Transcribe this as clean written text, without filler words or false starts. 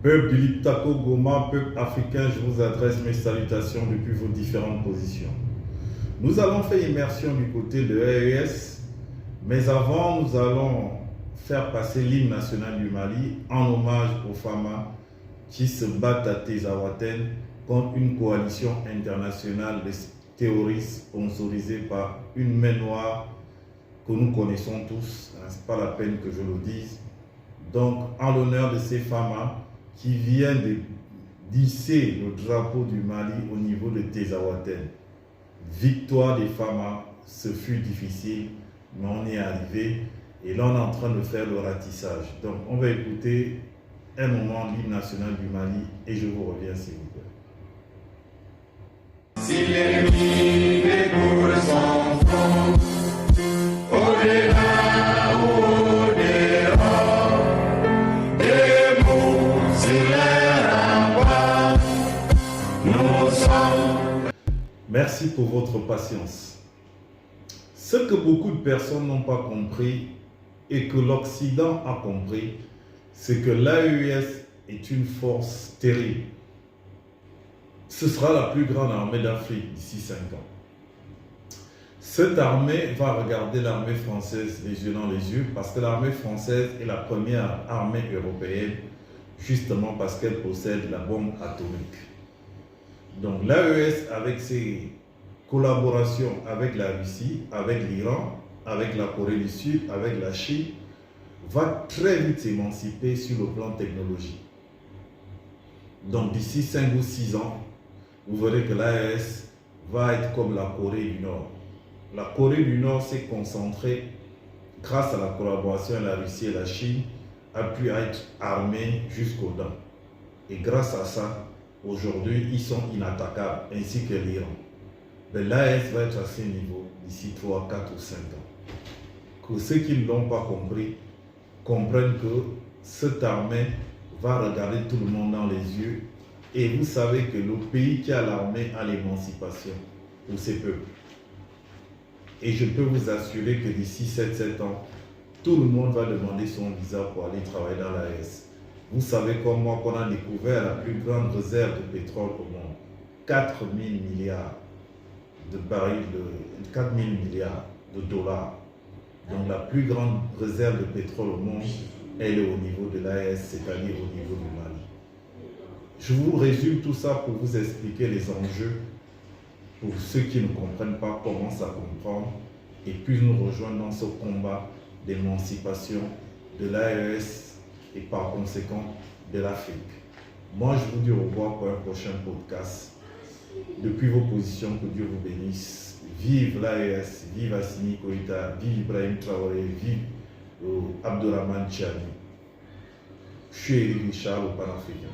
Peuple Liptako Goma, peuple africain, je vous adresse mes salutations depuis vos différentes positions. Nous allons faire immersion du côté de l'AES, mais avant, nous allons faire passer l'hymne national du Mali en hommage aux femmes qui se battent à Tezawaten contre une coalition internationale de terroristes sponsorisée par une main noire que nous connaissons tous. Ce n'est pas la peine que je le dise. Donc, en l'honneur de ces femmes qui viennent de d'hisser le drapeau du Mali au niveau de Tezawaten. Victoire des femmes, ce fut difficile, mais on y est arrivé. Et là, on est en train de faire le ratissage. Donc, on va écouter un moment l'hymne national du Mali et je vous reviens s'il vous plaît. Si l'ennemi découvre son front, au-delà, au-dehors, debout sur les remparts, nous sommes. Merci pour votre patience. Ce que beaucoup de personnes n'ont pas compris et que l'Occident a compris, c'est que l'AES est une force terrible. Ce sera la plus grande armée d'Afrique d'ici 5 ans. Cette armée va regarder l'armée française les yeux dans les yeux parce que l'armée française est la première armée européenne justement parce qu'elle possède la bombe atomique. Donc l'AES avec ses collaborations avec la Russie, avec l'Iran, avec la Corée du Sud, avec la Chine, va très vite s'émanciper sur le plan technologique. Donc d'ici 5 ou 6 ans, vous verrez que l'AES va être comme la Corée du Nord. La Corée du Nord s'est concentrée, grâce à la collaboration de la Russie et la Chine, a pu être armée jusqu'aux dents. Et grâce à ça, aujourd'hui, ils sont inattaquables, ainsi que l'Iran. L'AES va être à ce niveau d'ici 3, 4 ou 5 ans. Que ceux qui ne l'ont pas compris comprennent que cette armée va regarder tout le monde dans les yeux. Et vous savez que le pays qui a l'armée a l'émancipation pour ses peuples. Et je peux vous assurer que d'ici 7 ans, tout le monde va demander son visa pour aller travailler dans l'AES. Vous savez comme moi qu'on a découvert la plus grande réserve de pétrole au monde. 4 000 milliards de barils, 4 000 milliards de dollars. Donc la plus grande réserve de pétrole au monde, elle est au niveau de l'AES, c'est-à-dire au niveau du Mali. Je vous résume tout ça pour vous expliquer les enjeux, pour ceux qui ne comprennent pas comment ça comprendre, et puis nous rejoindre dans ce combat d'émancipation de l'AES et par conséquent de l'Afrique. Moi, je vous dis au revoir pour un prochain podcast. Depuis vos positions, que Dieu vous bénisse. Vive l'AES, vive Assimi Goïta, vive Ibrahim Traoré, vive Abdourahmane Tchani. Je suis Éric Richard, le panafricain.